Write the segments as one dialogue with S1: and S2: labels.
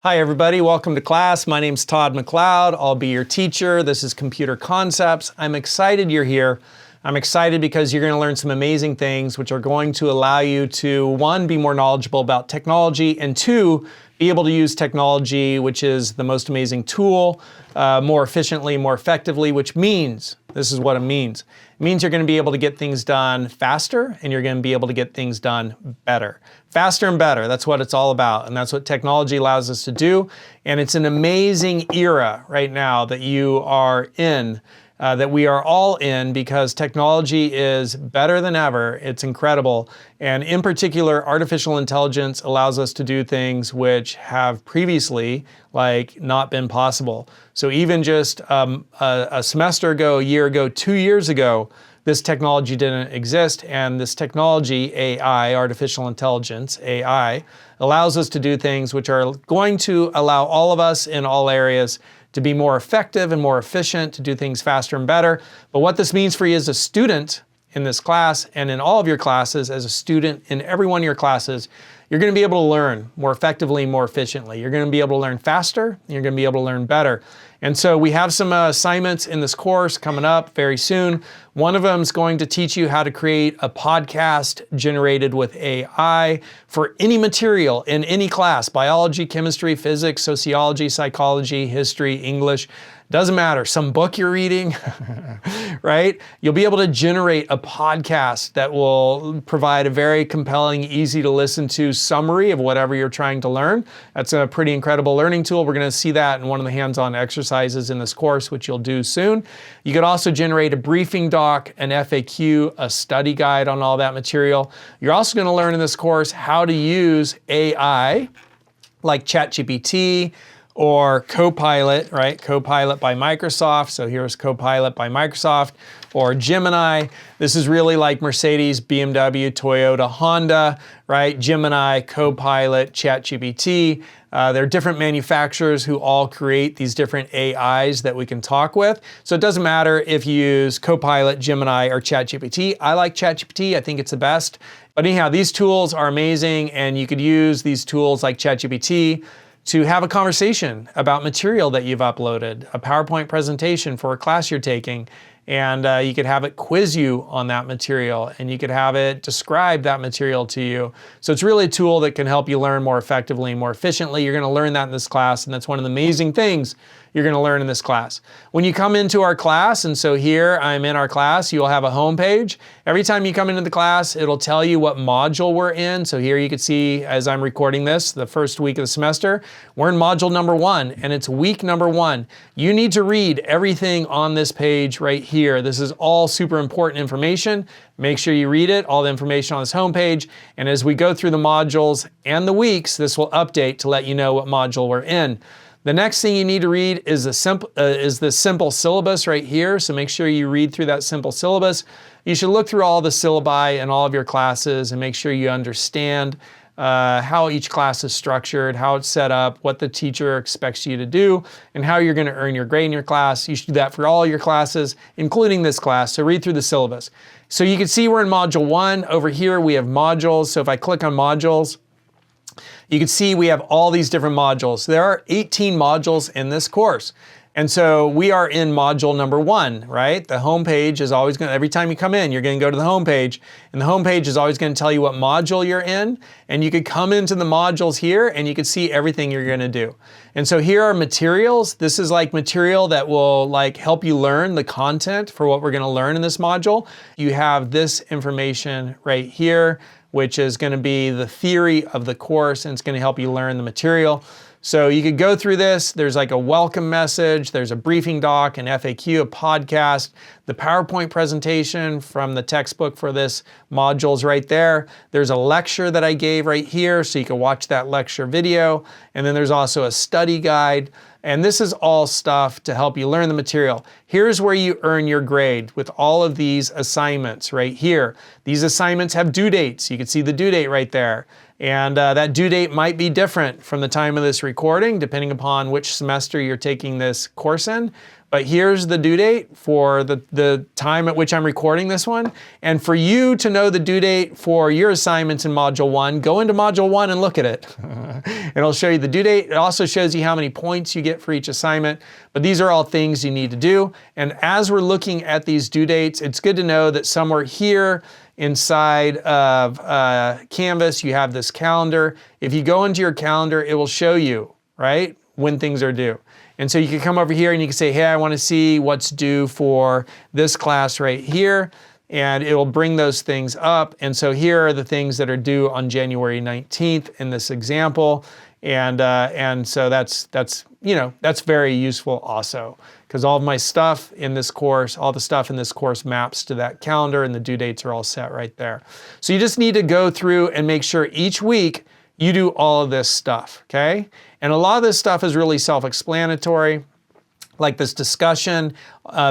S1: Hi everybody, welcome to class. My name's Todd McLeod. I'll be your teacher. This is Computer Concepts. I'm excited you're here. I'm excited because you're going to learn some amazing things which are going to allow you to, one, be more knowledgeable about technology, and two, be able to use technology, which is the most amazing tool, more efficiently, more effectively, which means, this is what it means. It means you're going to be able to get things done faster and you're going to be able to get things done better. Faster and better, that's what it's all about, and that's what technology allows us to do. And it's an amazing era right now that you are in, that we are all in, because technology is better than ever. It's incredible. And in particular, artificial intelligence allows us to do things which have previously not been possible. So even just a semester ago, a year ago, 2 years ago, this technology didn't exist, and this technology, AI, artificial intelligence, AI, allows us to do things which are going to allow all of us in all areas to be more effective and more efficient, to do things faster and better. But what this means for you as a student in this class and in all of your classes, as a student in every one of your classes, you're going to be able to learn more effectively, more efficiently. You're going to be able to learn faster, and you're going to be able to learn better. And so we have some assignments in this course coming up very soon. One of them is going to teach you how to create a podcast generated with AI for any material in any class: biology, chemistry, physics, sociology, psychology, history, English. Doesn't matter, some book you're reading, right? You'll be able to generate a podcast that will provide a very compelling, easy to listen to summary of whatever you're trying to learn. That's a pretty incredible learning tool. We're going to see that in one of the hands-on exercises in this course, which you'll do soon. You could also generate a briefing doc, an FAQ, a study guide on all that material. You're also going to learn in this course how to use AI like ChatGPT, or Copilot, right? Copilot by Microsoft. So here's Copilot by Microsoft, or Gemini. This is really like Mercedes, BMW, Toyota, Honda, right? Gemini, Copilot, ChatGPT. There are different manufacturers who all create these different AIs that we can talk with. So it doesn't matter if you use Copilot, Gemini, or ChatGPT. I like ChatGPT. I think it's the best. But anyhow, these tools are amazing, and you could use these tools like ChatGPT to have a conversation about material that you've uploaded, a PowerPoint presentation for a class you're taking, and you could have it quiz you on that material, and you could have it describe that material to you. So it's really a tool that can help you learn more effectively and more efficiently. You're going to learn that in this class, and that's one of the amazing things you're going to learn in this class. When you come into our class, and so here I'm in our class, you'll have a home page. Every time you come into the class, it'll tell you what module we're in. So here you can see, as I'm recording this, the first week of the semester, we're in module number 1, and it's week number 1. You need to read everything on this page right here. This is all super important information. Make sure you read it, all the information on this homepage. And as we go through the modules and the weeks, this will update to let you know what module we're in. The next thing you need to read is the simple syllabus right here. So make sure you read through that simple syllabus. You should look through all the syllabi in all of your classes and make sure you understand how each class is structured, how it's set up, what the teacher expects you to do, and how you're going to earn your grade in your class. You should do that for all your classes, including this class. So read through the syllabus. So you can see we're in module 1. Over here we have modules. So if I click on modules, you can see we have all these different modules. There are 18 modules in this course. And so we are in module number 1, right? The home page is always going to, every time you come in, you're going to go to the home page, and the home page is always going to tell you what module you're in. And you could come into the modules here and you can see everything you're going to do. And so here are materials. This is like material that will help you learn the content for what we're going to learn in this module. You have this information right here, which is going to be the theory of the course, and it's going to help you learn the material. So you could go through this. There's like a welcome message, there's a briefing doc, an FAQ, a podcast, the PowerPoint presentation from the textbook for this module's right there. There's a lecture that I gave right here, so you can watch that lecture video. And then there's also a study guide. And this is all stuff to help you learn the material. Here's where you earn your grade with all of these assignments right here. These assignments have due dates. You can see the due date right there. And that due date might be different from the time of this recording, depending upon which semester you're taking this course in. But here's the due date for the time at which I'm recording this one. And for you to know the due date for your assignments in Module 1, go into Module 1 and look at it. It'll show you the due date. It also shows you how many points you get for each assignment. But these are all things you need to do. And as we're looking at these due dates, it's good to know that somewhere here inside of Canvas, you have this calendar. If you go into your calendar, it will show you, right, when things are due. And so you can come over here and you can say, hey, I want to see what's due for this class right here. And it will bring those things up. And so here are the things that are due on January 19th in this example. And so that's very useful also, because all of my stuff in this course, all the stuff in this course maps to that calendar, and the due dates are all set right there. So you just need to go through and make sure each week you do all of this stuff, okay? And a lot of this stuff is really self-explanatory, like this discussion,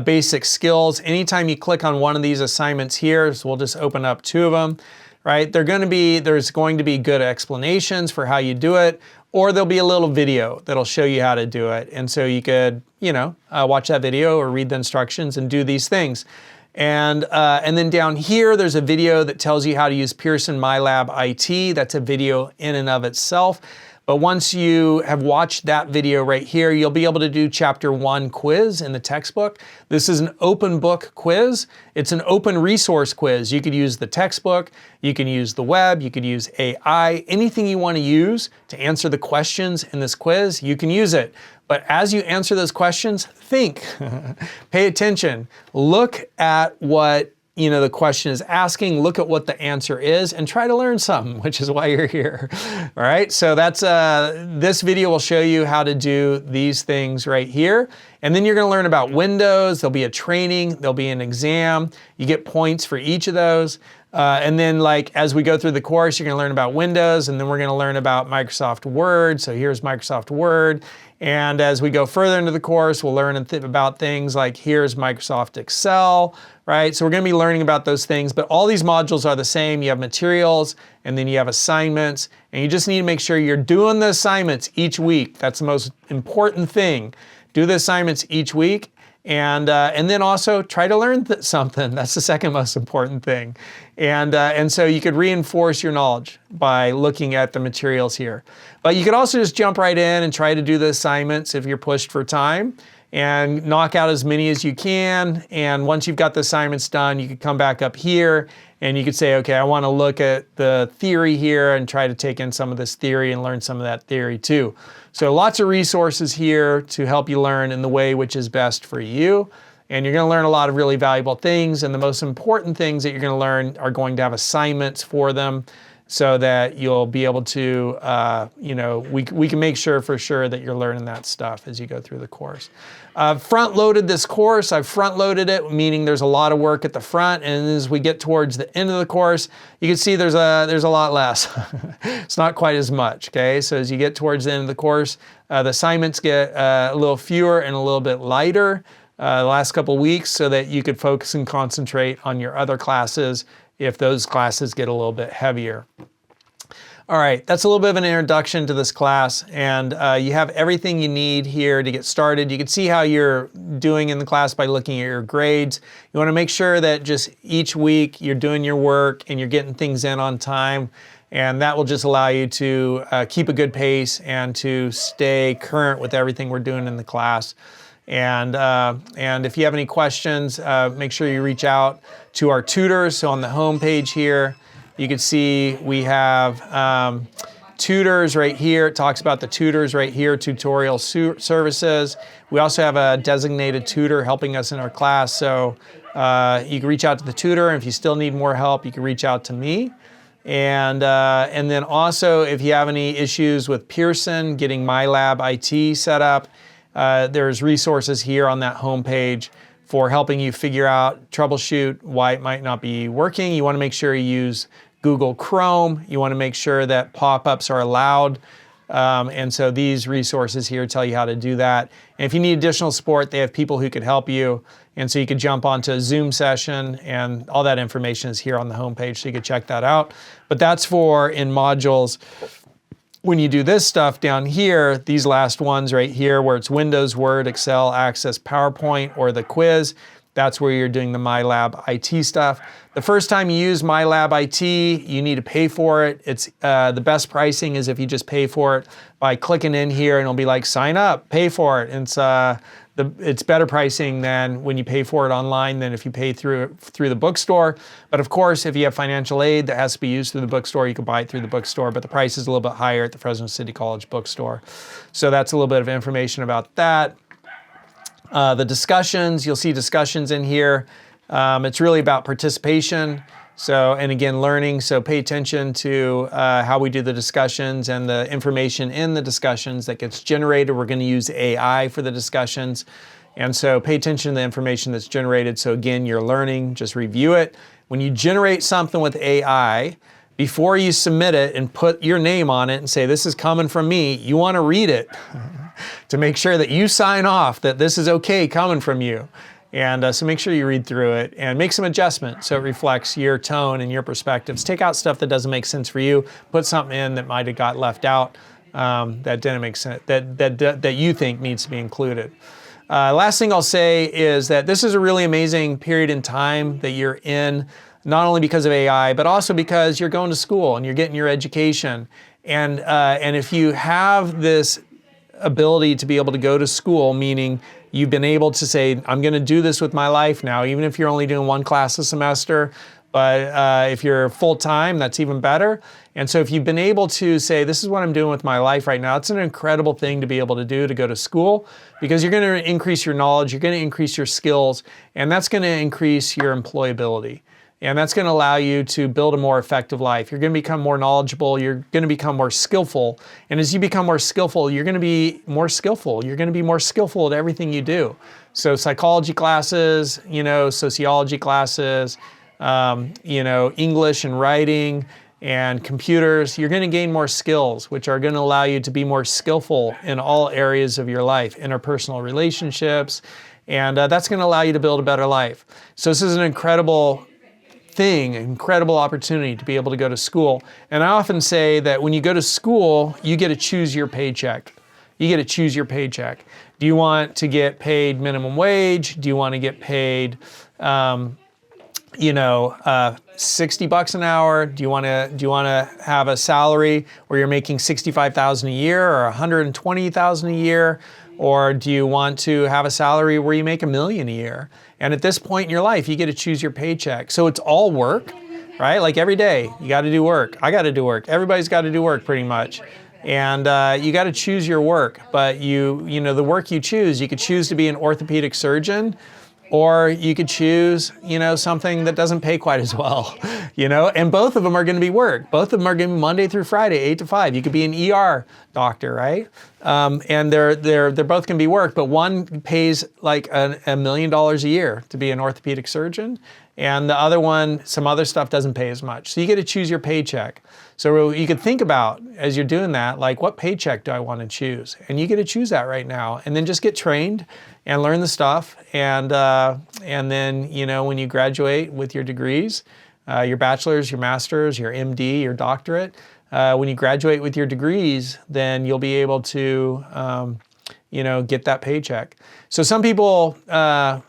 S1: basic skills. Anytime you click on one of these assignments here, so we'll just open up 2 of them, right? There's going to be good explanations for how you do it, or there'll be a little video that'll show you how to do it. And so you could, watch that video or read the instructions and do these things. And then down here, there's a video that tells you how to use Pearson MyLab IT. That's a video in and of itself. But once you have watched that video right here, you'll be able to do Chapter 1 quiz in the textbook. This is an open book quiz. It's an open resource quiz. You could use the textbook, you can use the web, you could use AI, anything you want to use to answer the questions in this quiz, you can use it. But as you answer those questions, think, pay attention, look at what the question is asking, look at what the answer is, and try to learn something, which is why you're here. All right, so that's this video will show you how to do these things right here. And then you're gonna learn about Windows, there'll be a training, there'll be an exam, you get points for each of those. And then as we go through the course, you're gonna learn about Windows, and then we're gonna learn about Microsoft Word. So here's Microsoft Word. And as we go further into the course, we'll learn about things like here's Microsoft Excel, right? So we're gonna be learning about those things, but all these modules are the same. You have materials, and then you have assignments, and you just need to make sure you're doing the assignments each week. That's the most important thing. Do the assignments each week, and then also try to learn something. That's the second most important thing. And so you could reinforce your knowledge by looking at the materials here. But you could also just jump right in and try to do the assignments if you're pushed for time, and knock out as many as you can. And once you've got the assignments done, you could come back up here and you could say, okay, I want to look at the theory here and try to take in some of this theory and learn some of that theory too. So lots of resources here to help you learn in the way which is best for you. And you're going to learn a lot of really valuable things. And the most important things that you're going to learn are going to have assignments for them, so that you'll be able to, we can make sure for sure that you're learning that stuff as you go through the course. Front-loaded this course. I've front-loaded it, meaning there's a lot of work at the front, and as we get towards the end of the course, you can see there's a lot less. It's not quite as much, okay? So as you get towards the end of the course, the assignments get a little fewer and a little bit lighter the last couple weeks, so that you could focus and concentrate on your other classes if those classes get a little bit heavier. All right, that's a little bit of an introduction to this class, and you have everything you need here to get started. You can see how you're doing in the class by looking at your grades. You want to make sure that just each week you're doing your work and you're getting things in on time, and that will just allow you to keep a good pace and to stay current with everything we're doing in the class. And if you have any questions, make sure you reach out to our tutors. So on the home page here, you can see we have tutors right here. It talks about the tutors right here, tutorial services. We also have a designated tutor helping us in our class. So you can reach out to the tutor, and if you still need more help, you can reach out to me. And then also, if you have any issues with Pearson, getting MyLab IT set up, there's resources here on that home page for helping you figure out, troubleshoot why it might not be working. You want to make sure you use Google Chrome. You want to make sure that pop-ups are allowed. And so these resources here tell you how to do that. And if you need additional support, they have people who could help you. And so you could jump onto a Zoom session, and all that information is here on the home page, so you could check that out. But that's for in modules When you do this stuff down here, these last ones right here where it's Windows, Word, Excel, Access, PowerPoint, or the quiz, that's where you're doing the MyLab IT stuff. The first time you use MyLab IT, you need to pay for it. It's the best pricing is if you just pay for it by clicking in here, and it'll be like, sign up, pay for it. And it's better pricing than when you pay for it online than if you pay through the bookstore. But of course, if you have financial aid that has to be used through the bookstore, you can buy it through the bookstore, but the price is a little bit higher at the Fresno City College bookstore. So that's a little bit of information about that. The discussions, you'll see discussions in here. It's really about participation. So, and again, learning. So pay attention to how we do the discussions and the information in the discussions that gets generated. We're going to use AI for the discussions. And so pay attention to the information that's generated. So again, you're learning, just review it. When you generate something with AI, before you submit it and put your name on it and say, this is coming from me, you want to read it to make sure that you sign off that this is okay coming from you. And so make sure you read through it and make some adjustments so it reflects your tone and your perspectives. Take out stuff that doesn't make sense for you. Put something in that might have got left out that didn't make sense, that you think needs to be included. Last thing I'll say is that this is a really amazing period in time that you're in, not only because of AI, but also because you're going to school and you're getting your education. And if you have this ability to be able to go to school, meaning you've been able to say, I'm going to do this with my life now, even if you're only doing one class a semester, but if you're full-time, that's even better. And so if you've been able to say, this is what I'm doing with my life right now, it's an incredible thing to be able to do, to go to school, because you're going to increase your knowledge, you're going to increase your skills, and that's going to increase your employability. And that's going to allow you to build a more effective life. You're going to become more knowledgeable. You're going to become more skillful. And as you become more skillful, you're going to be more skillful. You're going to be more skillful at everything you do. So psychology classes, sociology classes, English and writing and computers, you're going to gain more skills, which are going to allow you to be more skillful in all areas of your life, interpersonal relationships. And that's going to allow you to build a better life. So this is an incredible incredible opportunity to be able to go to school. And I often say that when you go to school, you get to choose your paycheck. You get to choose your paycheck. Do you want to get paid minimum wage? Do you want to get paid, $60 an hour? Do you want to have a salary where you're making $65,000 a year or $120,000 a year? Or do you want to have a salary where you make $1 million a year? And at this point in your life, you get to choose your paycheck. So it's all work, right? Like every day, you got to do work. I got to do work. Everybody's got to do work pretty much. And you got to choose your work. But the work you choose, you could choose to be an orthopedic surgeon, or you could choose, something that doesn't pay quite as well, and both of them are going to be work. Both of them are going to be Monday through Friday, 8 to 5. You could be an ER doctor, right? And they're both going to be work, but one pays like $1 million a year to be an orthopedic surgeon, and the other one, some other stuff doesn't pay as much. So you get to choose your paycheck. So you could think about, as you're doing that, like, what paycheck do I want to choose? And you get to choose that right now, and then just get trained and learn the stuff. And then, when you graduate with your degrees, your bachelor's, your master's, your MD, your doctorate, when you graduate with your degrees, then you'll be able to, get that paycheck. So some people can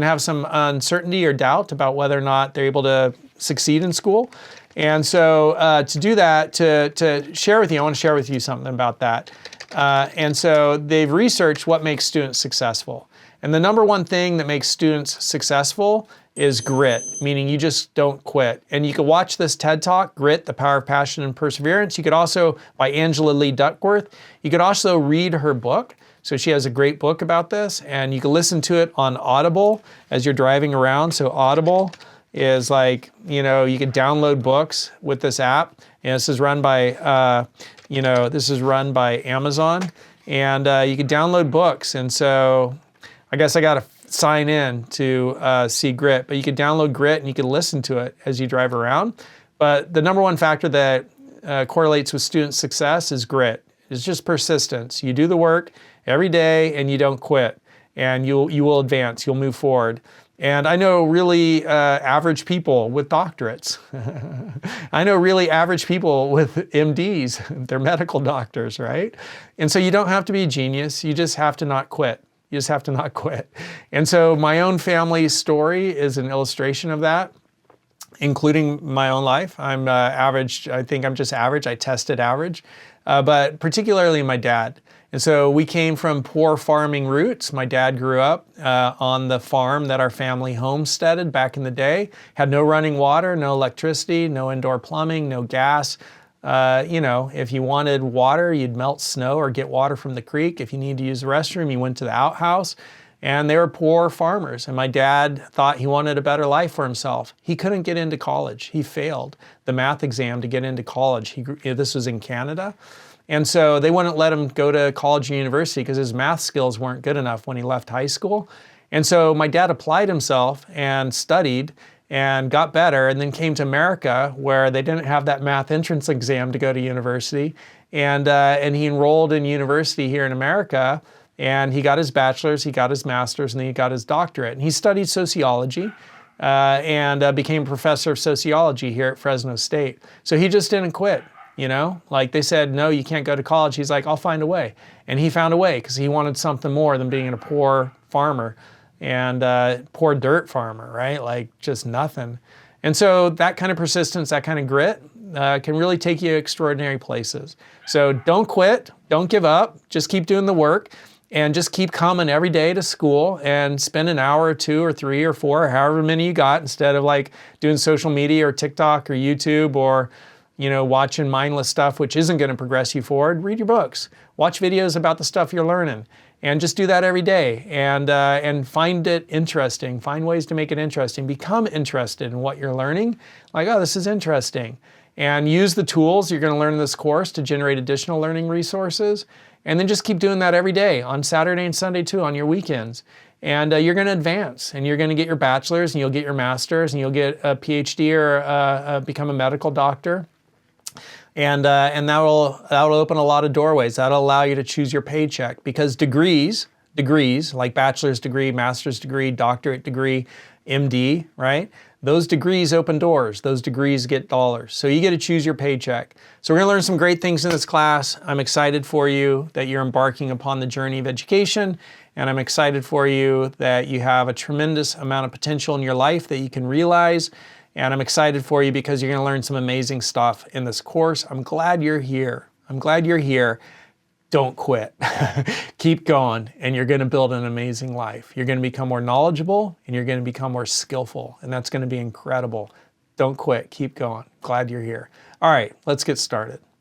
S1: have some uncertainty or doubt about whether or not they're able to succeed in school. And so to do that, to share with you, I want to share with you something about that. And so they've researched what makes students successful. And the number one thing that makes students successful is grit, meaning you just don't quit. And you can watch this TED Talk, Grit, The Power of Passion and Perseverance. You could also, by Angela Lee Duckworth, you could also read her book. So she has a great book about this, and you can listen to it on Audible as you're driving around. So Audible is like, you can download books with this app. And this is run by, Amazon. And you can download books. And so I guess I got to sign in to see Grit. But you can download Grit and you can listen to it as you drive around. But the number one factor that correlates with student success is grit. It's just persistence. You do the work every day and you don't quit. And you will advance. You'll move forward. And I know really average people with doctorates. I know really average people with MDs. They're medical doctors, right? And so you don't have to be a genius. You just have to not quit. You just have to not quit. And so my own family story is an illustration of that, including my own life. I'm average. I think I'm just average. I tested average, but particularly my dad. And so we came from poor farming roots. My dad grew up on the farm that our family homesteaded back in the day. Had no running water, no electricity, no indoor plumbing, no gas. You know, if you wanted water, you'd melt snow or get water from the creek. If you needed to use the restroom, you went to the outhouse. And they were poor farmers. And my dad thought he wanted a better life for himself. He couldn't get into college. He failed the math exam to get into college. This was in Canada. And so they wouldn't let him go to college or university because his math skills weren't good enough when he left high school. And so my dad applied himself and studied and got better, and then came to America where they didn't have that math entrance exam to go to university. And he enrolled in university here in America, and he got his bachelor's, he got his master's, and then he got his doctorate. And he studied sociology and became a professor of sociology here at Fresno State. So he just didn't quit. You know, like they said, no, you can't go to college. He's like, I'll find a way. And he found a way because he wanted something more than being a poor farmer and poor dirt farmer, right? Like just nothing. And so that kind of persistence, that kind of grit can really take you to extraordinary places. So don't quit, don't give up, just keep doing the work and just keep coming every day to school and spend an hour or 2 or 3 or 4, or however many you got, instead of like doing social media or TikTok or YouTube or watching mindless stuff, which isn't going to progress you forward. Read your books, watch videos about the stuff you're learning, and just do that every day. And find it interesting. Find ways to make it interesting. Become interested in what you're learning. Like, oh, this is interesting. And use the tools you're going to learn in this course to generate additional learning resources. And then just keep doing that every day, on Saturday and Sunday too, on your weekends. And you're going to advance, and you're going to get your bachelor's, and you'll get your master's, and you'll get a PhD or become a medical doctor. And that'll open a lot of doorways. That'll allow you to choose your paycheck, because degrees like bachelor's degree, master's degree, doctorate degree, MD, right? Those degrees open doors. Those degrees get dollars. So you get to choose your paycheck. So we're going to learn some great things in this class. I'm excited for you that you're embarking upon the journey of education, and I'm excited for you that you have a tremendous amount of potential in your life that you can realize. And I'm excited for you because you're going to learn some amazing stuff in this course. I'm glad you're here. I'm glad you're here. Don't quit. Keep going, and you're going to build an amazing life. You're going to become more knowledgeable, and you're going to become more skillful, and that's going to be incredible. Don't quit. Keep going. Glad you're here. All right, let's get started.